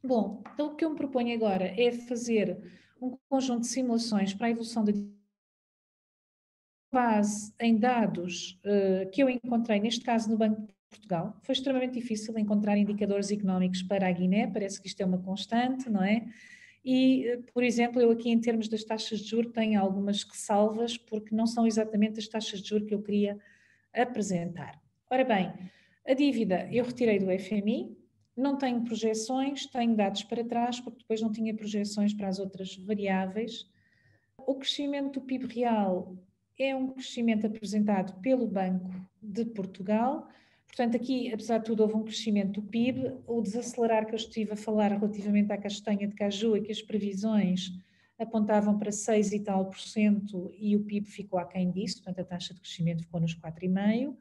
Bom, então o que eu me proponho agora é fazer um conjunto de simulações para a evolução da base em dados que eu encontrei, neste caso no Banco de Portugal. Foi extremamente difícil encontrar indicadores económicos para a Guiné, parece que isto é uma constante, não é? E, por exemplo, eu aqui em termos das taxas de juros tenho algumas ressalvas, porque não são exatamente as taxas de juros que eu queria apresentar. Ora bem, a dívida eu retirei do FMI, não tenho projeções, tenho dados para trás, porque depois não tinha projeções para as outras variáveis. O crescimento do PIB real é um crescimento apresentado pelo Banco de Portugal. Portanto, aqui, apesar de tudo, houve um crescimento do PIB. O desacelerar que eu estive a falar relativamente à castanha de caju é que as previsões apontavam para 6 e tal por cento e o PIB ficou aquém disso, portanto a taxa de crescimento ficou nos 4,5%.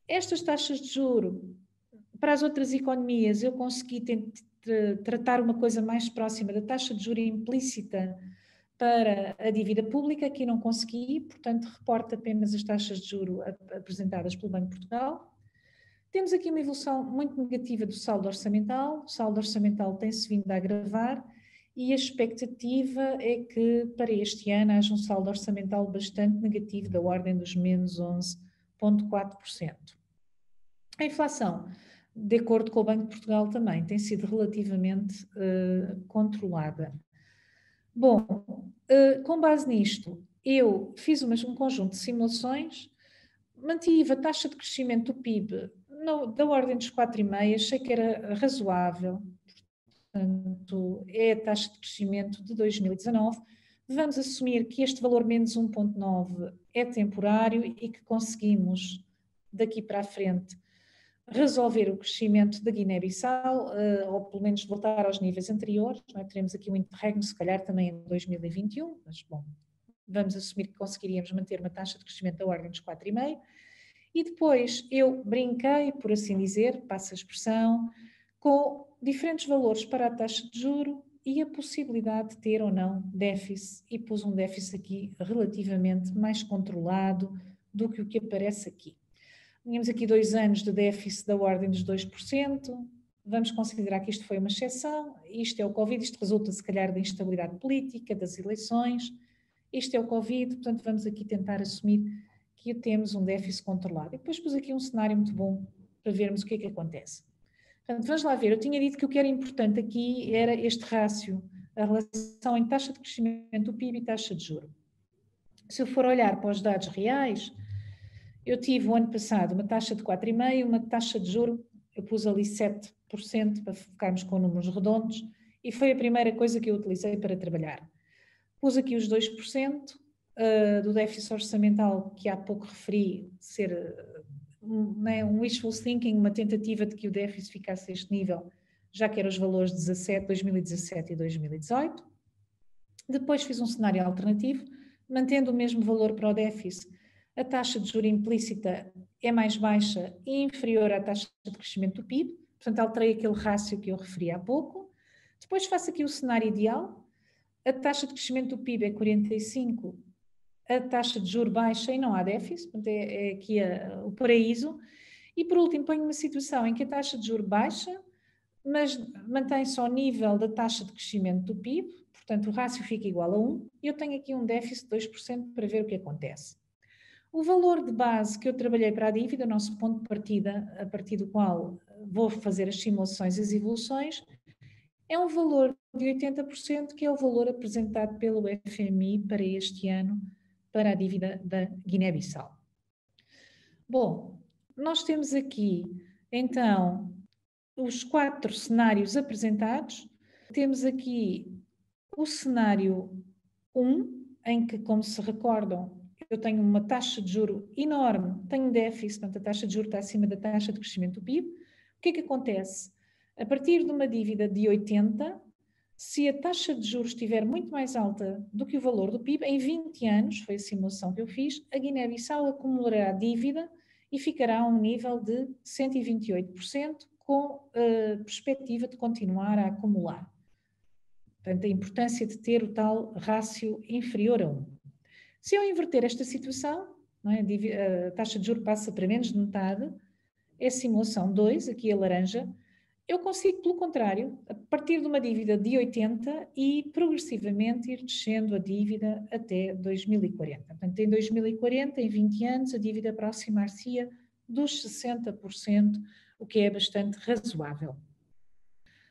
Estas taxas de juro, para as outras economias, eu consegui tratar uma coisa mais próxima da taxa de juro implícita para a dívida pública, aqui não consegui, portanto, reporto apenas as taxas de juro apresentadas pelo Banco de Portugal. Temos aqui uma evolução muito negativa do saldo orçamental, o saldo orçamental tem-se vindo a agravar e a expectativa é que para este ano haja um saldo orçamental bastante negativo, da ordem dos menos 11,4%. A inflação, de acordo com o Banco de Portugal também, tem sido relativamente controlada. Bom, com base nisto, eu fiz um conjunto de simulações, mantive a taxa de crescimento do PIB da ordem dos 4,5%, achei que era razoável, portanto, é a taxa de crescimento de 2019. Vamos assumir que este valor menos 1,9 é temporário e que conseguimos, daqui para a frente, resolver o crescimento da Guiné-Bissau, ou pelo menos voltar aos níveis anteriores. Não é? Teremos aqui um interregno, se calhar também em 2021, mas bom, vamos assumir que conseguiríamos manter uma taxa de crescimento da ordem dos 4,5%. E depois eu brinquei, por assim dizer, passa a expressão, com diferentes valores para a taxa de juro e a possibilidade de ter ou não déficit, e pus um déficit aqui relativamente mais controlado do que o que aparece aqui. Tínhamos aqui 2 anos de déficit da ordem dos 2%, vamos considerar que isto foi uma exceção, isto é o Covid, isto resulta se calhar da instabilidade política, das eleições, isto é o Covid, portanto vamos aqui tentar assumir que temos um déficit controlado. E depois pus aqui um cenário muito bom para vermos o que é que acontece. Portanto, vamos lá ver, eu tinha dito que o que era importante aqui era este rácio, a relação entre taxa de crescimento do PIB e taxa de juro. Se eu for olhar para os dados reais, eu tive o ano passado uma taxa de 4,5%, uma taxa de juro, eu pus ali 7% para ficarmos com números redondos, e foi a primeira coisa que eu utilizei para trabalhar. Pus aqui os 2% do déficit orçamental que há pouco referi ser um wishful thinking, uma tentativa de que o déficit ficasse a este nível, já que eram os valores de 2017 e 2018. Depois fiz um cenário alternativo, mantendo o mesmo valor para o déficit. A taxa de juros implícita é mais baixa e inferior à taxa de crescimento do PIB, portanto alterei aquele rácio que eu referi há pouco. Depois faço aqui o cenário ideal, a taxa de crescimento do PIB é 45, a taxa de juros baixa e não há déficit, portanto é aqui o paraíso. E por último ponho uma situação em que a taxa de juros baixa, mas mantém-se ao nível da taxa de crescimento do PIB, portanto o rácio fica igual a 1, e eu tenho aqui um déficit de 2% para ver o que acontece. O valor de base que eu trabalhei para a dívida, o nosso ponto de partida, a partir do qual vou fazer as simulações e as evoluções, é um valor de 80%, que é o valor apresentado pelo FMI para este ano, para a dívida da Guiné-Bissau. Bom, nós temos aqui, então, os 4 cenários apresentados. Temos aqui o cenário 1, em que, como se recordam, eu tenho uma taxa de juro enorme, tenho déficit, portanto a taxa de juro está acima da taxa de crescimento do PIB. O que é que acontece? A partir de uma dívida de 80, se a taxa de juros estiver muito mais alta do que o valor do PIB, em 20 anos, foi a simulação que eu fiz, a Guiné-Bissau acumulará dívida e ficará a um nível de 128%, com perspectiva de continuar a acumular. Portanto, a importância de ter o tal rácio inferior a 1. Se eu inverter esta situação, não é, a taxa de juros passa para menos de metade, é a simulação 2, aqui a laranja, Eu consigo, pelo contrário, a partir de uma dívida de 80 e progressivamente ir descendo a dívida até 2040. Portanto, em 2040, em 20 anos, a dívida aproximar-se-ia dos 60%, o que é bastante razoável.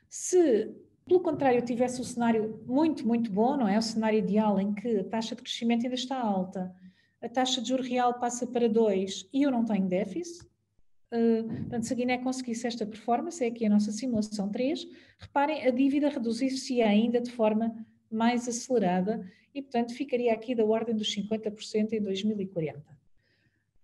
Se, pelo contrário, eu tivesse o cenário muito, muito bom, não é? O cenário ideal em que a taxa de crescimento ainda está alta, a taxa de juros real passa para 2 e eu não tenho déficit. Portanto, se a Guiné conseguisse esta performance, é aqui a nossa simulação 3, reparem, a dívida reduzir-se ainda de forma mais acelerada e, portanto, ficaria aqui da ordem dos 50% em 2040.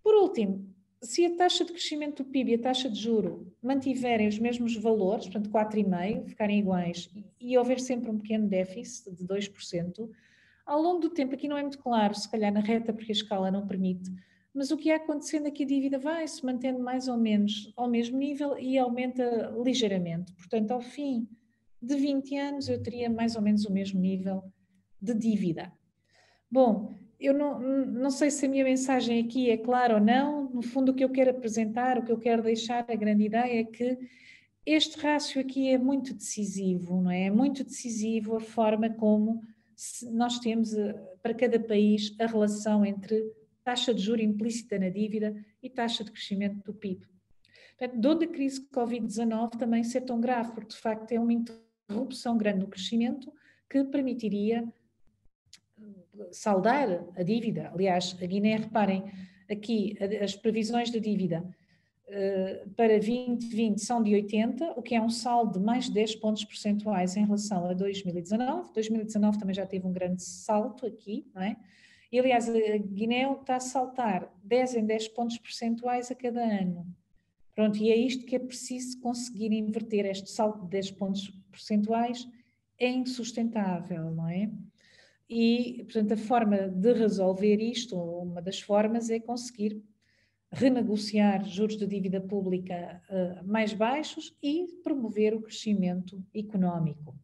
Por último, se a taxa de crescimento do PIB e a taxa de juro mantiverem os mesmos valores, portanto 4,5%, ficarem iguais, e houver sempre um pequeno déficit de 2%, ao longo do tempo, aqui não é muito claro, se calhar na reta, porque a escala não permite, mas o que é acontecendo é que a dívida vai se mantendo mais ou menos ao mesmo nível e aumenta ligeiramente. Portanto, ao fim de 20 anos, eu teria mais ou menos o mesmo nível de dívida. Bom, eu não sei se a minha mensagem aqui é clara ou não. No fundo, o que eu quero apresentar, o que eu quero deixar, a grande ideia é que este rácio aqui é muito decisivo, não é? É muito decisivo a forma como nós temos para cada país a relação entre taxa de juro implícita na dívida e taxa de crescimento do PIB. Portanto, de onde a crise Covid-19 também ser tão grave, porque de facto é uma interrupção grande no crescimento que permitiria saldar a dívida. Aliás, a Guiné, reparem, aqui as previsões de dívida para 2020 são de 80, o que é um saldo de mais de 10 pontos percentuais em relação a 2019. 2019 também já teve um grande salto aqui, não é? E, aliás, a Guiné está a saltar 10 em 10 pontos percentuais a cada ano. Pronto, e é isto que é preciso conseguir inverter. Este salto de 10 pontos percentuais é insustentável, não é? E, portanto, a forma de resolver isto, uma das formas, é conseguir renegociar juros de dívida pública mais baixos e promover o crescimento económico.